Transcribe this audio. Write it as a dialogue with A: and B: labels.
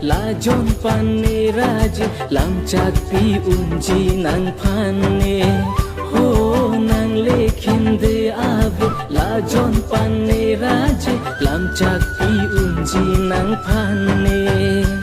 A: Lajon panne raje lamchak pi unji nang phanne ho nang lekhin de ave lajon panne raje lamchak pi unji nang phanne